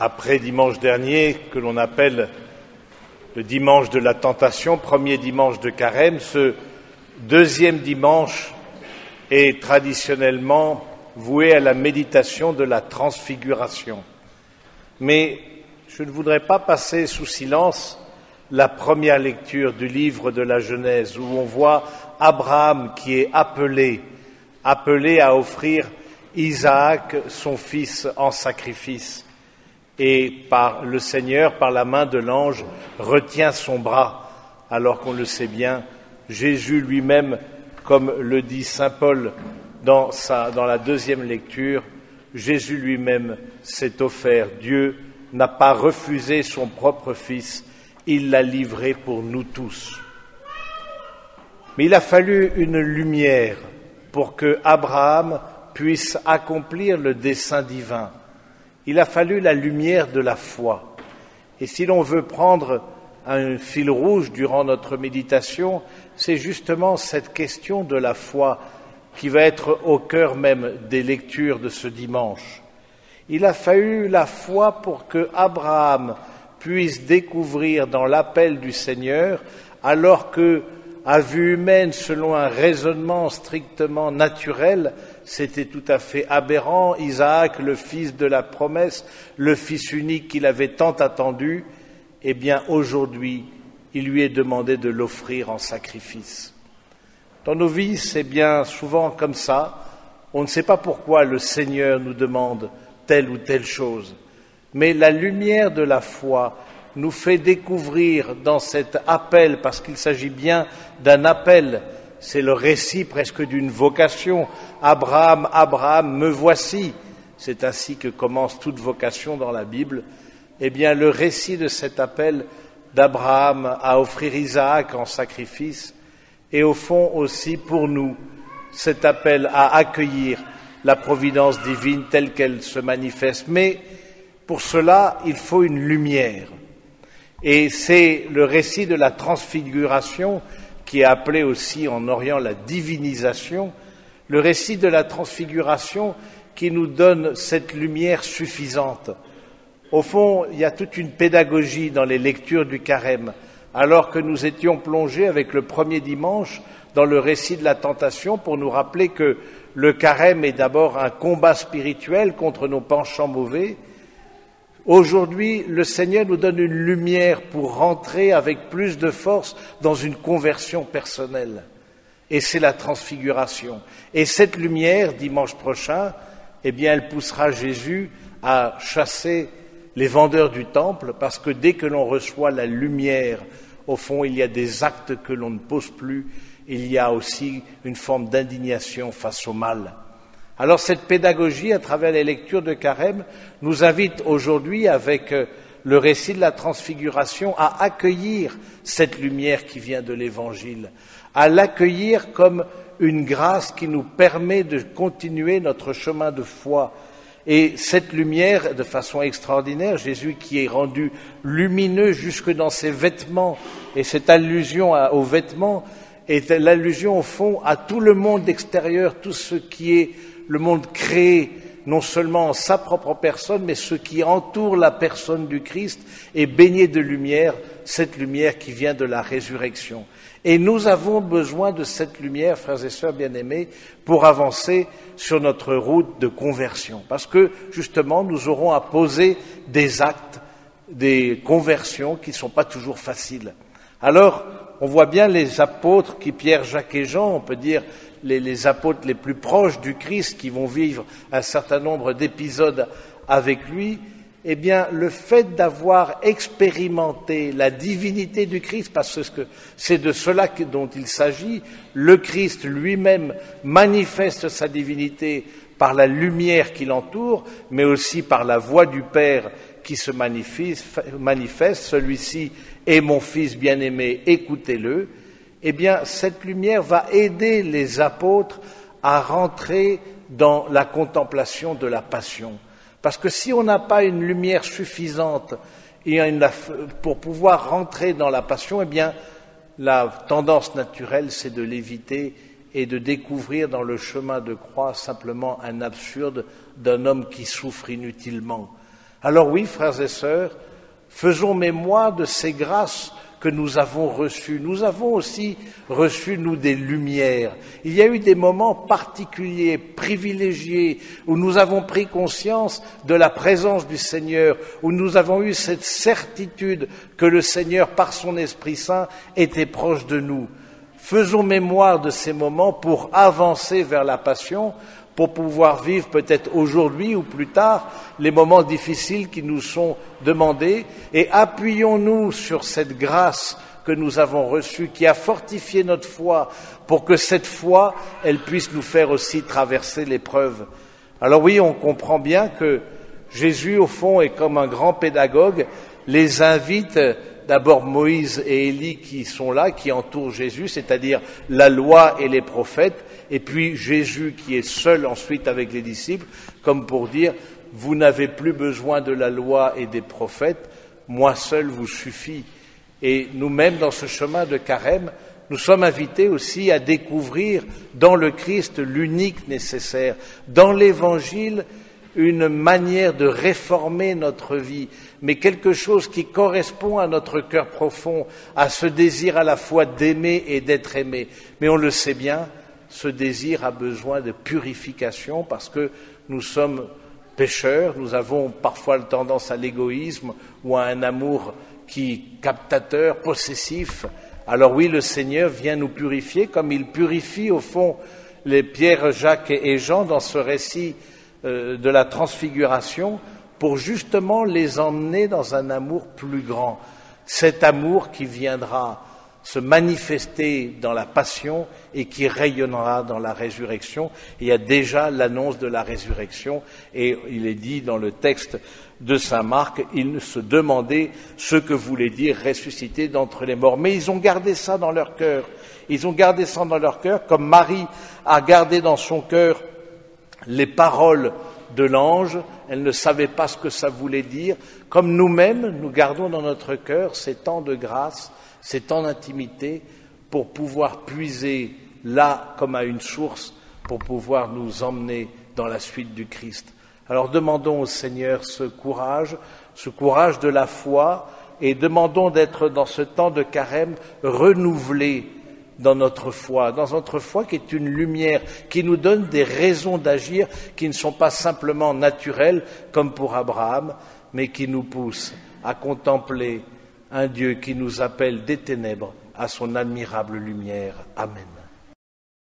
Après dimanche dernier, que l'on appelle le dimanche de la tentation, premier dimanche de Carême, ce deuxième dimanche est traditionnellement voué à la méditation de la transfiguration. Mais je ne voudrais pas passer sous silence la première lecture du livre de la Genèse, où on voit Abraham qui est appelé à offrir Isaac, son fils, en sacrifice. Et par le Seigneur, par la main de l'ange, retient son bras, alors qu'on le sait bien, Jésus lui-même, comme le dit saint Paul dans la deuxième lecture, Jésus lui-même s'est offert. Dieu n'a pas refusé son propre Fils, il l'a livré pour nous tous. Mais il a fallu une lumière pour que Abraham puisse accomplir le dessein divin. Il a fallu la lumière de la foi. Et si l'on veut prendre un fil rouge durant notre méditation, c'est justement cette question de la foi qui va être au cœur même des lectures de ce dimanche. Il a fallu la foi pour que Abraham puisse découvrir dans l'appel du Seigneur, alors que, à vue humaine, selon un raisonnement strictement naturel, c'était tout à fait aberrant. Isaac, le fils de la promesse, le fils unique qu'il avait tant attendu, eh bien aujourd'hui, il lui est demandé de l'offrir en sacrifice. Dans nos vies, c'est bien souvent comme ça. On ne sait pas pourquoi le Seigneur nous demande telle ou telle chose. Mais la lumière de la foi nous fait découvrir dans cet appel, parce qu'il s'agit bien d'un appel, c'est le récit presque d'une vocation. Abraham, Abraham, me voici. C'est ainsi que commence toute vocation dans la Bible. Eh bien, le récit de cet appel d'Abraham à offrir Isaac en sacrifice, et au fond aussi pour nous, cet appel à accueillir la providence divine telle qu'elle se manifeste. Mais pour cela, il faut une lumière. Et c'est le récit de la transfiguration qui est appelé aussi en Orient la divinisation, le récit de la transfiguration qui nous donne cette lumière suffisante. Au fond, il y a toute une pédagogie dans les lectures du Carême, alors que nous étions plongés avec le premier dimanche dans le récit de la tentation pour nous rappeler que le Carême est d'abord un combat spirituel contre nos penchants mauvais. Aujourd'hui, le Seigneur nous donne une lumière pour rentrer avec plus de force dans une conversion personnelle. Et c'est la transfiguration. Et cette lumière, dimanche prochain, eh bien, elle poussera Jésus à chasser les vendeurs du temple, parce que dès que l'on reçoit la lumière, au fond, il y a des actes que l'on ne pose plus. Il y a aussi une forme d'indignation face au mal. Alors cette pédagogie, à travers les lectures de Carême, nous invite aujourd'hui, avec le récit de la transfiguration, à accueillir cette lumière qui vient de l'Évangile, à l'accueillir comme une grâce qui nous permet de continuer notre chemin de foi. Et cette lumière, de façon extraordinaire, Jésus qui est rendu lumineux jusque dans ses vêtements, et cette allusion aux vêtements est l'allusion au fond à tout le monde extérieur, tout ce qui est le monde créé, non seulement en sa propre personne, mais ce qui entoure la personne du Christ est baigné de lumière, cette lumière qui vient de la résurrection. Et nous avons besoin de cette lumière, frères et sœurs bien-aimés, pour avancer sur notre route de conversion. Parce que, justement, nous aurons à poser des actes, des conversions qui ne sont pas toujours faciles. Alors, on voit bien les apôtres qui, Pierre, Jacques et Jean, on peut dire les apôtres les plus proches du Christ qui vont vivre un certain nombre d'épisodes avec lui, eh bien, le fait d'avoir expérimenté la divinité du Christ, parce que c'est de cela dont il s'agit, le Christ lui-même manifeste sa divinité par la lumière qui l'entoure, mais aussi par la voix du Père qui se manifeste, celui-ci est mon Fils bien-aimé, écoutez-le. Eh bien, cette lumière va aider les apôtres à rentrer dans la contemplation de la passion. Parce que si on n'a pas une lumière suffisante pour pouvoir rentrer dans la passion, eh bien, la tendance naturelle, c'est de l'éviter et de découvrir dans le chemin de croix simplement un absurde d'un homme qui souffre inutilement. Alors oui, frères et sœurs, faisons mémoire de ces grâces que nous avons reçues. Nous avons aussi reçu, nous, des lumières. Il y a eu des moments particuliers, privilégiés, où nous avons pris conscience de la présence du Seigneur, où nous avons eu cette certitude que le Seigneur, par son Esprit Saint, était proche de nous. Faisons mémoire de ces moments pour avancer vers la passion, pour pouvoir vivre peut-être aujourd'hui ou plus tard les moments difficiles qui nous sont demandés, et appuyons-nous sur cette grâce que nous avons reçue, qui a fortifié notre foi, pour que cette foi, elle puisse nous faire aussi traverser l'épreuve. Alors oui, on comprend bien que Jésus, au fond, est comme un grand pédagogue, les invite, d'abord Moïse et Élie qui sont là, qui entourent Jésus, c'est-à-dire la loi et les prophètes, et puis Jésus qui est seul ensuite avec les disciples, comme pour dire, vous n'avez plus besoin de la loi et des prophètes, moi seul vous suffit. Et nous-mêmes, dans ce chemin de Carême, nous sommes invités aussi à découvrir dans le Christ l'unique nécessaire, dans l'Évangile, une manière de réformer notre vie, mais quelque chose qui correspond à notre cœur profond, à ce désir à la fois d'aimer et d'être aimé. Mais on le sait bien, ce désir a besoin de purification parce que nous sommes pécheurs, nous avons parfois tendance à l'égoïsme ou à un amour captateur, possessif. Alors oui, le Seigneur vient nous purifier comme il purifie au fond les Pierre, Jacques et Jean dans ce récit de la transfiguration pour justement les emmener dans un amour plus grand. Cet amour qui viendra se manifester dans la passion et qui rayonnera dans la résurrection. Il y a déjà l'annonce de la résurrection et il est dit dans le texte de saint Marc, ils se demandaient ce que voulait dire ressusciter d'entre les morts. Mais ils ont gardé ça dans leur cœur. Ils ont gardé ça dans leur cœur comme Marie a gardé dans son cœur les paroles de l'ange, elle ne savait pas ce que ça voulait dire, comme nous-mêmes, nous gardons dans notre cœur ces temps de grâce, ces temps d'intimité, pour pouvoir puiser là comme à une source, pour pouvoir nous emmener dans la suite du Christ. Alors demandons au Seigneur ce courage de la foi, et demandons d'être dans ce temps de carême renouvelé dans notre foi qui est une lumière, qui nous donne des raisons d'agir qui ne sont pas simplement naturelles comme pour Abraham, mais qui nous poussent à contempler un Dieu qui nous appelle des ténèbres à son admirable lumière. Amen.